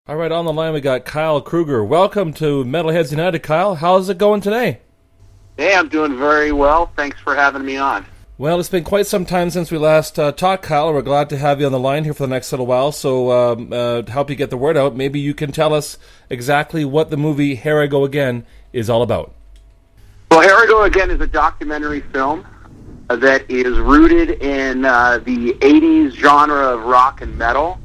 All right, on the line we got Kyle Kruger. Welcome to Metalheads United, Kyle. How's it going today? Hey, I'm doing very well. Thanks for having me on. Well, it's been quite some time since we last talked, Kyle. We're glad to have you on the line here for the next little while. So to help you get the word out, maybe you can tell us exactly what the movie Here I Go Again is all about. Well, Here I Go Again is a documentary film that is rooted in the 80s genre of rock and metal.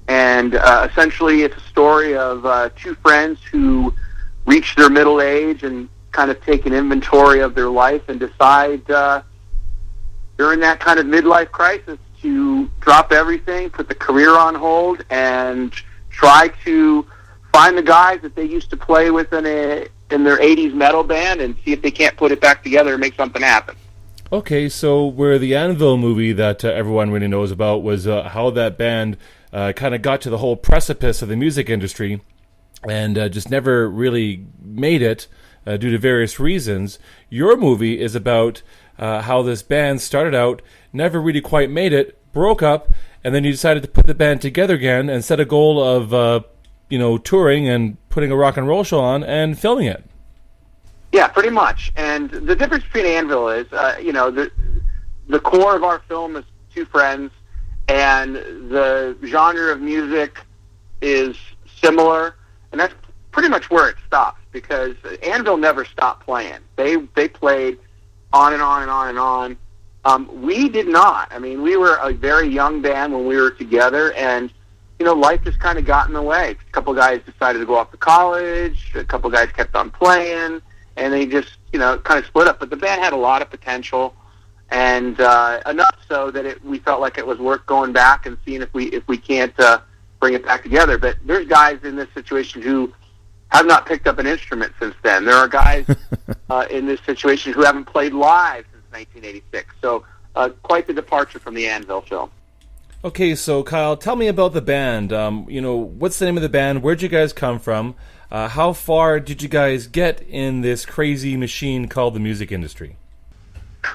And essentially it's a story of two friends who reach their middle age and kind of take an inventory of their life and decide during that kind of midlife crisis to drop everything, put the career on hold, and try to find the guys that they used to play with in their 80s metal band and see if they can't put it back together and make something happen. Okay, so where the Anvil movie that everyone really knows about was how that band kind of got to the whole precipice of the music industry and just never really made it due to various reasons. Your movie is about how this band started out, never really quite made it, broke up, and then you decided to put the band together again and set a goal of touring and putting a rock and roll show on and filming it. Yeah, pretty much. And the difference between Anvil is, the core of our film is two friends, and the genre of music is similar, and that's pretty much where it stops, because Anvil never stopped playing. They played on and on and on and on. We did not. I mean, we were a very young band when we were together, and life just kind of got in the way. A couple guys decided to go off to college, a couple guys kept on playing, and they just, kind of split up. But the band had a lot of potential, and enough so that we felt like it was worth going back and seeing if we can't bring it back together. But there's guys in this situation who have not picked up an instrument since then. There are guys in this situation who haven't played live since 1986. So quite the departure from the Anvil film. Okay, so Kyle, tell me about the band. What's the name of the band? Where'd you guys come from? How far did you guys get in this crazy machine called the music industry?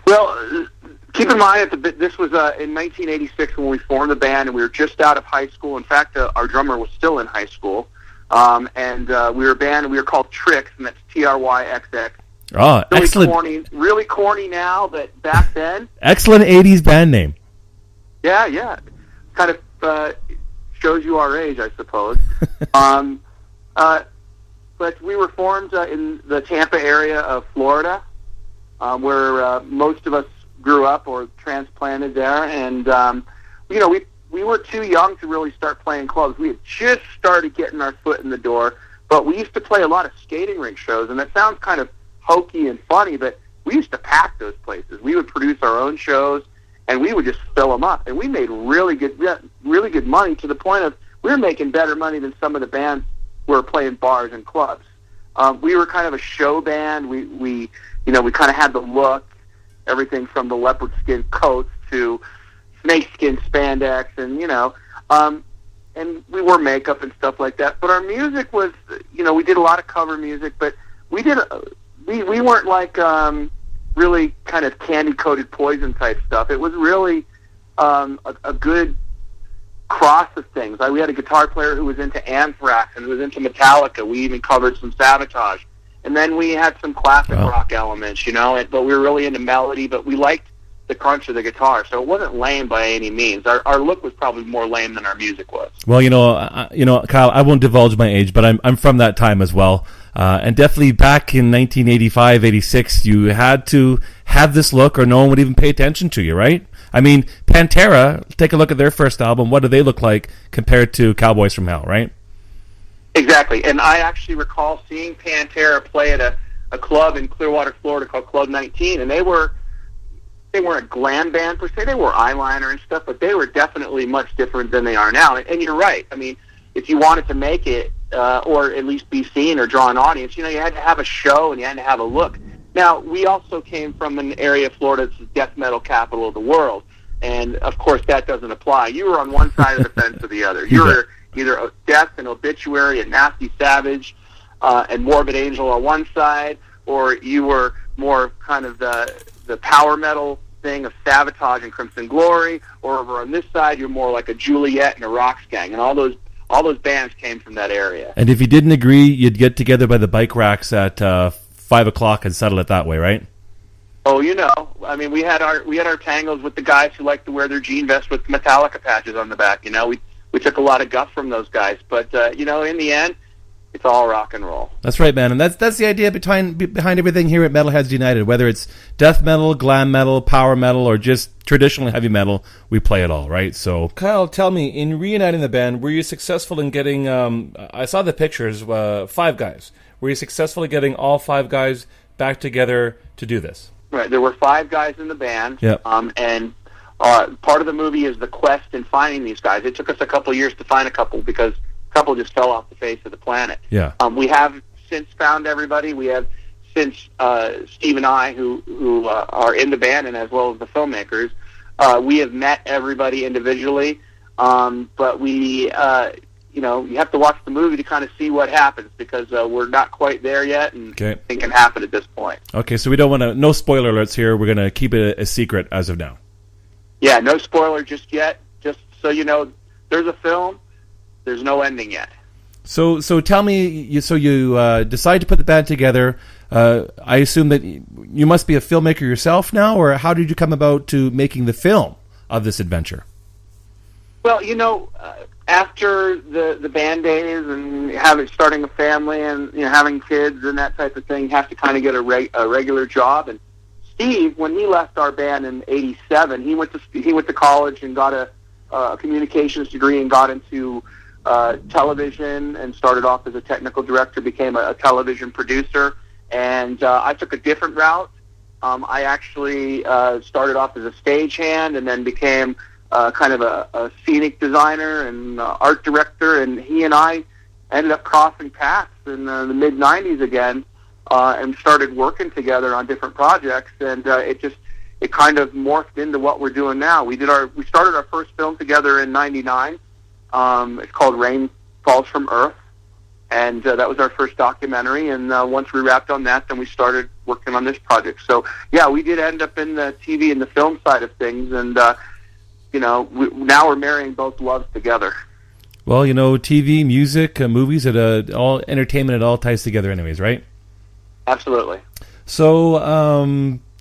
Well, keep in mind that this was in 1986 when we formed the band, and we were just out of high school. In fact, our drummer was still in high school. And we were a band, and we were called Trix, and that's Tryxx. Oh, really excellent. Really corny now, but back then... Excellent 80s band name. Yeah. Kind of shows you our age, I suppose. But we were formed in the Tampa area of Florida, where most of us grew up or transplanted there. And, we were too young to really start playing clubs. We had just started getting our foot in the door, but we used to play a lot of skating rink shows, and that sounds kind of hokey and funny, but we used to pack those places. We would produce our own shows, and we would just fill them up, and we made really good money, to the point of we were making better money than some of the bands who were playing bars and clubs. We were kind of a show band. We kind of had the look, everything from the leopard skin coats to snakeskin spandex, and we wore makeup and stuff like that. But our music was, we did a lot of cover music, but we weren't like really kind of candy-coated Poison type stuff. It was really a good cross of things. We had a guitar player who was into Anthrax and who was into Metallica. We even covered some Sabotage. And then we had some classic rock elements, but we were really into melody, but we liked the crunch of the guitar, so it wasn't lame by any means. Our look was probably more lame than our music was. Well, Kyle, I won't divulge my age, but I'm from that time as well, and definitely back in 1985, 86, you had to have this look, or no one would even pay attention to you, right? I mean, Pantera, take a look at their first album. What do they look like compared to Cowboys from Hell, right? Exactly, and I actually recall seeing Pantera play at a club in Clearwater, Florida called Club 19, and they weren't a glam band per se. They wore eyeliner and stuff, but they were definitely much different than they are now. And you're right. I mean, if you wanted to make it, or at least be seen or draw an audience, you had to have a show and you had to have a look. Now, we also came from an area of Florida that's the death metal capital of the world, and of course that doesn't apply. You were on one side of the fence or the other. You were either a Death and Obituary and Nasty Savage and Morbid Angel on one side, or you were more kind of the power metal thing of Sabotage and Crimson Glory, or over on this side you're more like a Juliet and a Roxgang, and all all those bands came from that area. And if you didn't agree, you'd get together by the bike racks at 5 o'clock and settle it that way, right? Oh, I mean, we had our tangles with the guys who like to wear their jean vests with Metallica patches on the back. We took a lot of guff from those guys, but in the end, it's all rock and roll. That's right, man, and that's the idea behind everything here at Metalheads United. Whether it's death metal, glam metal, power metal, or just traditional heavy metal, we play it all, right? So, Kyle, tell me, in reuniting the band, were you successful in getting? I saw the pictures. 5 guys. Were you successful in getting all 5 guys back together to do this? Right. There were 5 guys in the band. Yep. And part of the movie is the quest in finding these guys. It took us a couple years to find a couple because a couple just fell off the face of the planet. Yeah. We have since found everybody. We have since Steve and I, who are in the band, and as well as the filmmakers, we have met everybody individually. But we, you have to watch the movie to kind of see what happens because we're not quite there yet, and it can happen at this point. Okay, so we don't want to. No spoiler alerts here. We're going to keep it a secret as of now. Yeah, no spoiler just yet. Just so you know, there's a film. There's no ending yet. So tell me. You decide to put the band together. I assume that you must be a filmmaker yourself now, or how did you come about to making the film of this adventure? Well, after the band days and starting a family and having kids and that type of thing, you have to kind of get a regular job. And Steve, when he left our band in '87, he went to college and got a communications degree and got into television and started off as a technical director, became a television producer. And I took a different route. I actually started off as a stagehand and then became kind of a scenic designer and art director, and he and I ended up crossing paths in the mid-'90s again and started working together on different projects, and it kind of morphed into what we're doing now. We started our first film together in '99. It's called Rain Falls from Earth, and that was our first documentary, and once we wrapped on that, then we started working on this project. So, yeah, we did end up in the TV and the film side of things, and now we're marrying both loves together. Well, TV, music, movies, all entertainment, it all ties together anyways, right? Absolutely. So,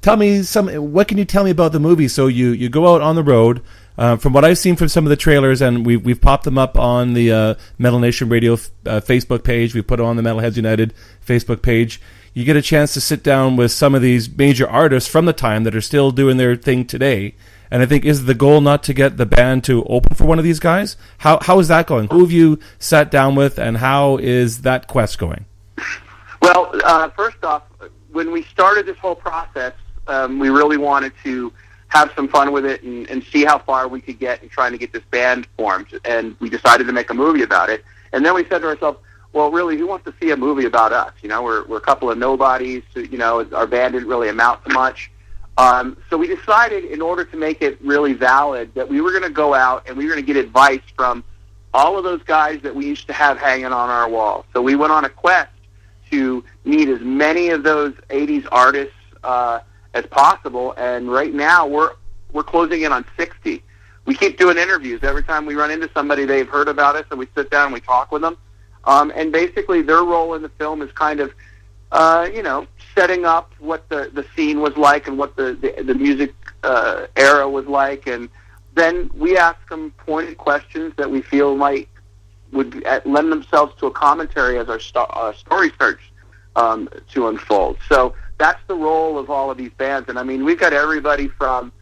tell me what can you tell me about the movie? So you go out on the road. From what I've seen from some of the trailers, and we've popped them up on the Metal Nation Radio Facebook page. We put it on the Metalheads United Facebook page. You get a chance to sit down with some of these major artists from the time that are still doing their thing today. And I think, is the goal not to get the band to open for one of these guys? How is that going? Who have you sat down with, and how is that quest going? Well, first off, when we started this whole process, we really wanted to have some fun with it and see how far we could get in trying to get this band formed. And we decided to make a movie about it. And then we said to ourselves, well, really, who wants to see a movie about us? We're a couple of nobodies. Our band didn't really amount to much. So we decided, in order to make it really valid, that we were going to go out and we were going to get advice from all of those guys that we used to have hanging on our wall. So we went on a quest to meet as many of those '80s artists as possible, and right now we're closing in on 60. We keep doing interviews. Every time we run into somebody, they've heard about us, and we sit down and we talk with them. And basically, their role in the film is kind of, setting up what the scene was like and what the music era was like, and then we ask them pointed questions that we feel would lend themselves to a commentary as our story starts to unfold. So that's the role of all of these bands, and I mean, we've got everybody from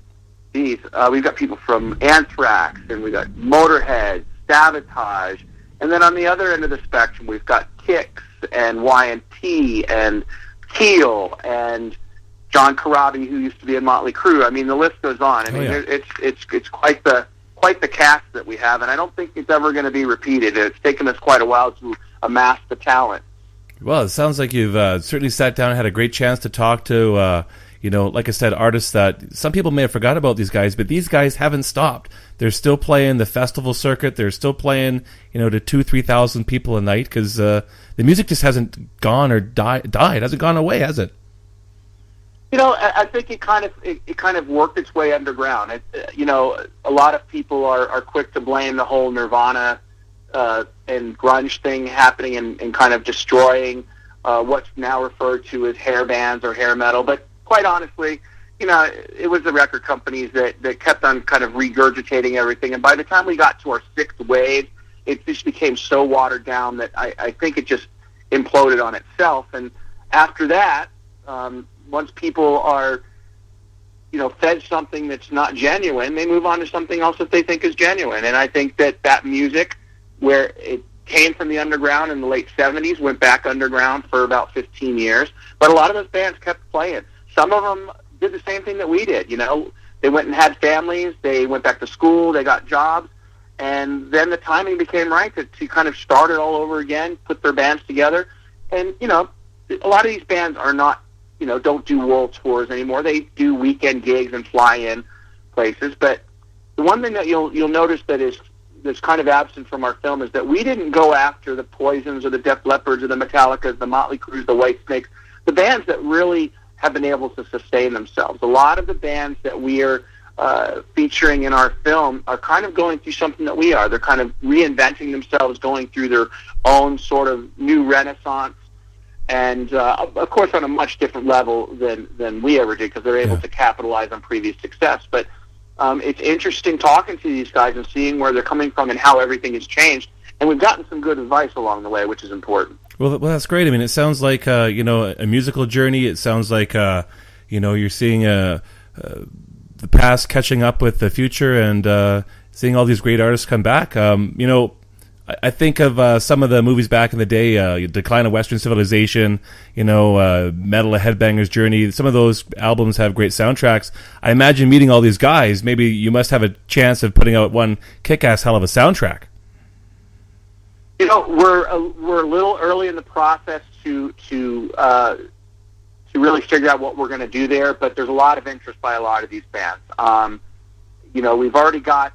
we've got people from Anthrax, and we've got Motorhead, Sabotage, and then on the other end of the spectrum, we've got Kix and Y&T and Keel and John Corabi, who used to be in Motley Crue. I mean, the list goes on. I mean, it's quite the cast that we have, and I don't think it's ever going to be repeated. It's taken us quite a while to amass the talent. Well, it sounds like you've certainly sat down and had a great chance to talk to, like I said, artists that some people may have forgot about these guys, but these guys haven't stopped. They're still playing the festival circuit. They're still playing, to 2,000-3,000 people a night because the music just hasn't gone or died. It hasn't gone away, has it? I think it kind of worked its way underground. A lot of people are quick to blame the whole Nirvana and grunge thing happening and kind of destroying what's now referred to as hair bands or hair metal. But quite honestly, it was the record companies that kept on kind of regurgitating everything. And by the time we got to our sixth wave, it just became so watered down that I think it just imploded on itself. And after that, once people are, fed something that's not genuine, they move on to something else that they think is genuine. And I think that music, where it came from the underground in the late 70s, went back underground for about 15 years. But a lot of those bands kept playing. Some of them did the same thing that we did. They went and had families, they went back to school, they got jobs, and then the timing became right to kind of start it all over again, put their bands together. And, a lot of these bands are not, don't do world tours anymore. They do weekend gigs and fly in places. But the one thing that you'll notice that's kind of absent from our film is that we didn't go after the Poisons or the Def Leppards or the Metallicas, the Motley Crues, the Whitesnakes, the bands that really have been able to sustain themselves. A lot of the bands that we are featuring in our film are kind of going through something that we are. They're kind of reinventing themselves, going through their own sort of new renaissance, and of course on a much different level than we ever did, because they're able to capitalize on previous success. But it's interesting talking to these guys and seeing where they're coming from and how everything has changed. And we've gotten some good advice along the way, which is important. Well, that's great. I mean, it sounds like a musical journey. It sounds like you're seeing the past catching up with the future, and seeing all these great artists come back. I think of some of the movies back in the day, Decline of Western Civilization, Metal, A Headbanger's Journey. Some of those albums have great soundtracks. I imagine meeting all these guys, maybe you must have a chance of putting out one kick-ass hell of a soundtrack. We're a little early in the process to really figure out what we're going to do there, but there's a lot of interest by a lot of these bands. We've already got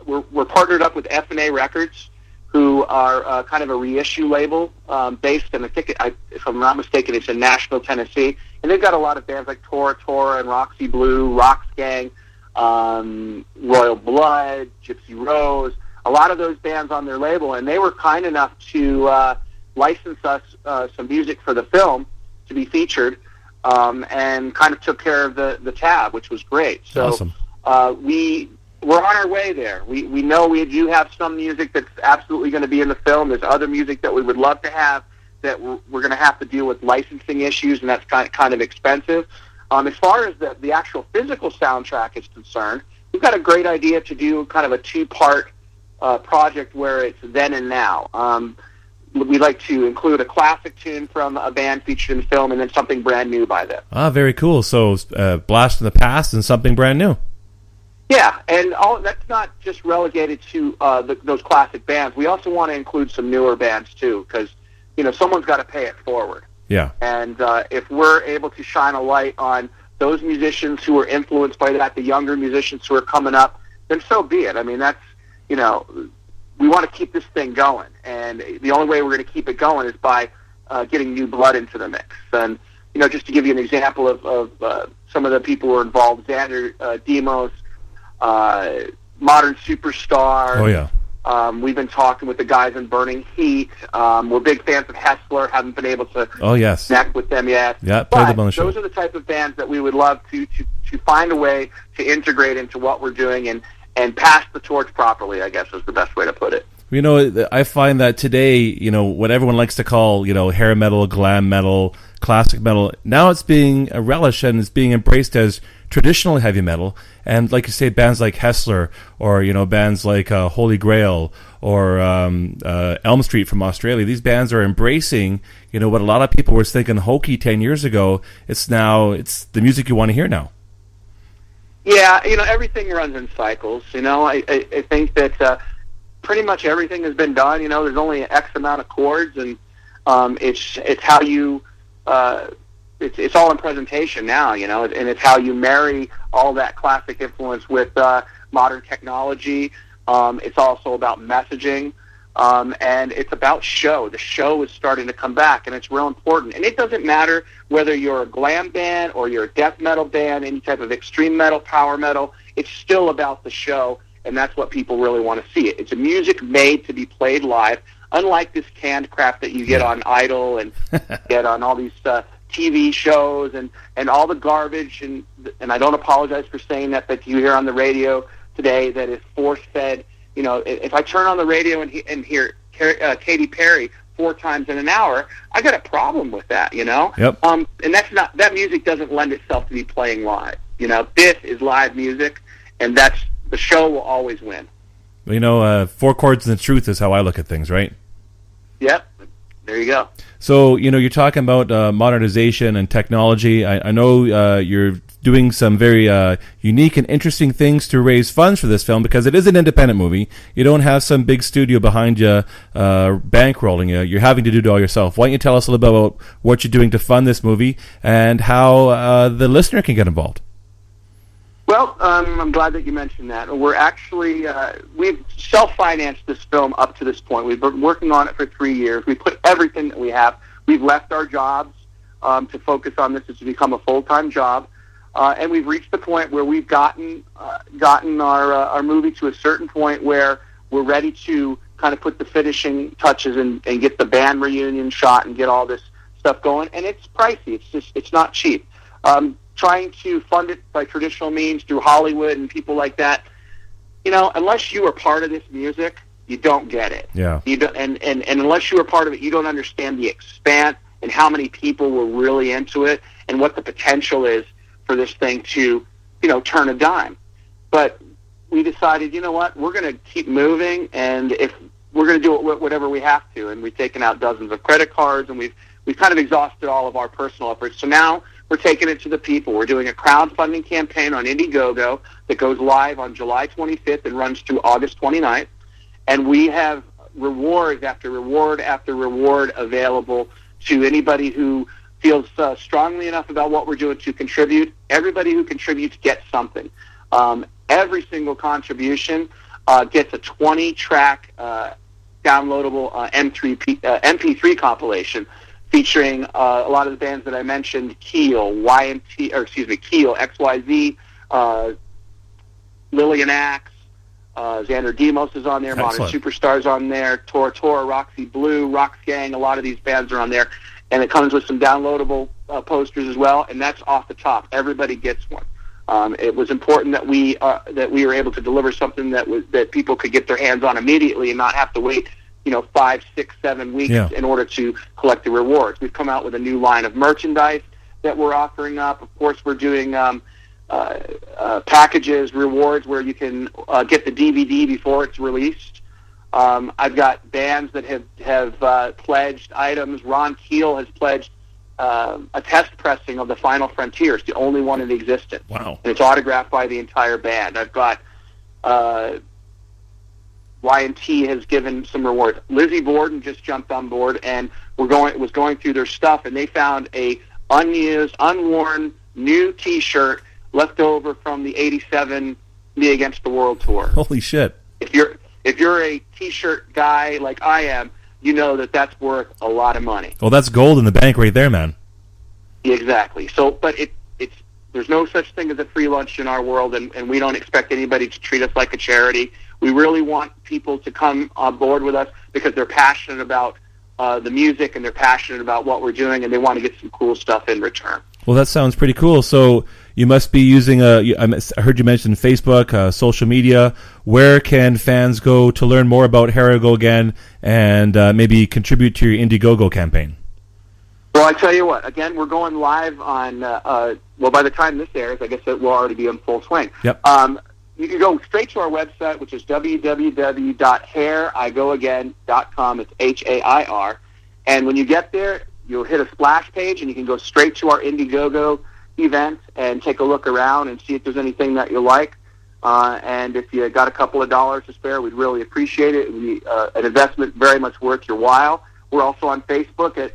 we're partnered up with F&A Records, who are kind of a reissue label based in, I think, if I'm not mistaken, it's in Nashville, Tennessee, and they've got a lot of bands like Tora Tora and Roxy Blue, Rox Gang, Royal Blood, Gypsy Rose. A lot of those bands on their label, and they were kind enough to license us some music for the film to be featured, and kind of took care of the tab, which was great. So awesome. We're on our way there. We know we do have some music that's absolutely going to be in the film. There's other music that we would love to have that we're going to have to deal with licensing issues, and that's kind of expensive. As far as the actual physical soundtrack is concerned, we've got a great idea to do kind of a two-part project where it's then and now. We'd like to include a classic tune from a band featured in the film, and then something brand new by them. Very cool. So blast from the past and something brand new. Yeah, and that's not just relegated to those classic bands. We also want to include some newer bands too, because someone's got to pay it forward. Yeah. And if we're able to shine a light on those musicians who are influenced by that, the younger musicians who are coming up, then so be it. I mean, that's we want to keep this thing going, and the only way we're going to keep it going is by getting new blood into the mix. And just to give you an example of some of the people who are involved, Xander Demos, Modern Superstar. Oh yeah. We've been talking with the guys in Burning Heat. We're big fans of Hessler. Haven't been able to connect with them yet. Yeah, play them on the show. Those are the type of bands that we would love to find a way to integrate into what we're doing and pass the torch properly, I guess is the best way to put it. I find that today, what everyone likes to call, hair metal, glam metal, classic metal, now it's being relished and it's being embraced as traditional heavy metal. And like you say, bands like Hessler, or, bands like Holy Grail, or Elm Street from Australia, these bands are embracing, what a lot of people were thinking hokey 10 years ago. It's the music you want to hear now. Yeah, everything runs in cycles. I think that pretty much everything has been done. There's only X amount of chords, and it's how you it's all in presentation now, and it's how you marry all that classic influence with modern technology. It's also about messaging, and it's about show. The show is starting to come back, and it's real important. And it doesn't matter whether you're a glam band or you're a death metal band, any type of extreme metal, power metal. It's still about the show, and that's what people really want to see. It's a music made to be played live, unlike this canned crap that you get on Idol and get on all these TV shows and all the garbage, and I don't apologize for saying that you hear on the radio today that is force-fed. You know, if I turn on the radio and hear Katy Perry 4 times in an hour, I got a problem with that, you know? Yep. And that music doesn't lend itself to be playing live. You know, this is live music, and the show will always win. You know, 4 chords and the truth is how I look at things, right? Yep. There you go. So, you know, you're talking about modernization and technology. I know you're doing some very unique and interesting things to raise funds for this film, because it is an independent movie. You don't have some big studio behind you bankrolling you. You're having to do it all yourself. Why don't you tell us a little bit about what you're doing to fund this movie and how the listener can get involved? Well, I'm glad that you mentioned that. We're actually, we've self-financed this film up to this point. We've been working on it for 3 years. We put everything that we have. We've left our jobs to focus on this. It's become a full-time job. And we've reached the point where we've gotten our movie to a certain point where we're ready to kind of put the finishing touches and get the band reunion shot and get all this stuff going. And it's pricey. It's not cheap. Trying to fund it by traditional means through Hollywood and people like that, you know, unless you are part of this music, you don't get it. Yeah. You don't, and unless you are part of it, you don't understand the expanse and how many people were really into it and what the potential is for this thing to, you know, turn a dime. But we decided, you know what, we're going to keep moving, and if we're going to do it whatever we have to, and we've taken out dozens of credit cards, and we've kind of exhausted all of our personal efforts. So now we're taking it to the people. We're doing a crowdfunding campaign on Indiegogo that goes live on July 25th and runs through August 29th. And we have rewards after reward after reward available to anybody who feels strongly enough about what we're doing to contribute. Everybody who contributes gets something. Every single contribution gets a 20-track downloadable MP3 compilation featuring a lot of the bands that I mentioned: Keel, Keel, XYZ, Lillian Axe, Xander Demos is on there, Excellent. Modern Superstars on there, Tora, Roxy Blue, Rox Gang, a lot of these bands are on there. And it comes with some downloadable posters as well, and that's off the top. Everybody gets one. It was important that we were able to deliver something that people could get their hands on immediately and not have to wait, 5, 6, 7 weeks in order to collect the rewards. We've come out with a new line of merchandise that we're offering up. Of course, we're doing packages, rewards where you can get the DVD before it's released. I've got bands that have pledged items. Ron Keel has pledged a test pressing of The Final Frontier. It's the only one in existence. Wow. And it's autographed by the entire band. I've got Y&T has given some rewards. Lizzie Borden just jumped on board and was going through their stuff, and they found a unused, unworn, new T-shirt left over from the '87 Me Against the World tour. Holy shit. If you're a T-shirt guy like I am, you know that that's worth a lot of money. Well, that's gold in the bank right there, man. Exactly. So, but there's no such thing as a free lunch in our world, and we don't expect anybody to treat us like a charity. We really want people to come on board with us because they're passionate about the music and they're passionate about what we're doing, and they want to get some cool stuff in return. Well, that sounds pretty cool. So you must be using I heard you mention Facebook, social media. Where can fans go to learn more about Here I Go Again and maybe contribute to your Indiegogo campaign? Well, I tell you what, again, we're going live on, by the time this airs, I guess it will already be in full swing. Yep. You can go straight to our website, which is www.haireigoagain.com. It's HAIR. And when you get there, you'll hit a splash page, and you can go straight to our Indiegogo event and take a look around and see if there's anything that you like. And if you got a couple of dollars to spare, we'd really appreciate it. It would be an investment very much worth your while. We're also on Facebook at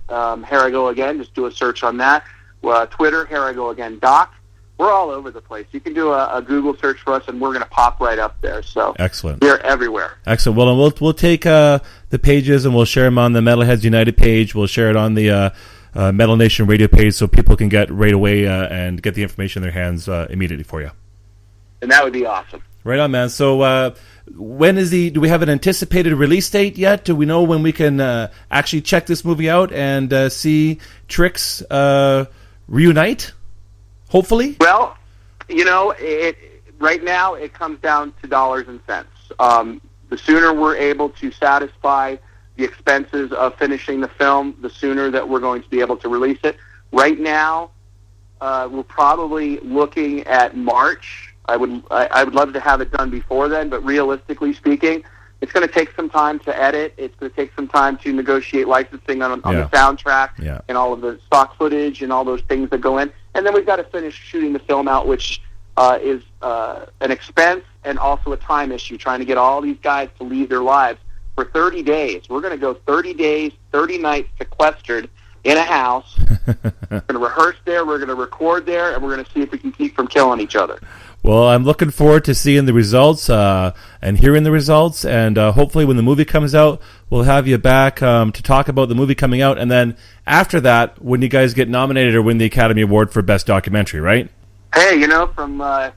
Here I Go Again. Just do a search on that. Twitter, Here I Go Again Doc. We're all over the place. You can do a Google search for us, and we're going to pop right up there. So excellent. We're everywhere. Excellent. Well, we'll take the pages and we'll share them on the Metalheads United page. We'll share it on the Metal Nation radio page so people can get right away and get the information in their hands immediately for you. And that would be awesome. Right on, man. So when is do we have an anticipated release date yet? Do we know when we can actually check this movie out and see Trix reunite? Hopefully? Well, right now it comes down to dollars and cents. The sooner we're able to satisfy the expenses of finishing the film, the sooner that we're going to be able to release it. Right now, we're probably looking at March. I would love to have it done before then, but realistically speaking, it's going to take some time to edit. It's going to take some time to negotiate licensing on the soundtrack and all of the stock footage and all those things that go in. And then we've got to finish shooting the film out, which is an expense and also a time issue, trying to get all these guys to leave their lives for 30 days. We're going to go 30 days, 30 nights sequestered in a house. We're going to rehearse there, we're going to record there, and we're going to see if we can keep from killing each other. Well, I'm looking forward to seeing the results and hearing the results, and hopefully when the movie comes out, we'll have you back to talk about the movie coming out, and then after that, when you guys get nominated or win the Academy Award for Best Documentary, right? Hey, from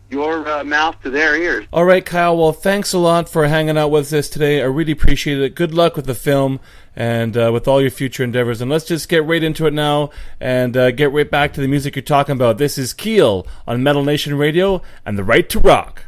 your mouth to their ears. All right, Kyle, well, thanks a lot for hanging out with us today. I really appreciate it. Good luck with the film and with all your future endeavors. And let's just get right into it now and get right back to the music you're talking about. This is Keel on Metal Nation Radio and The Right to Rock.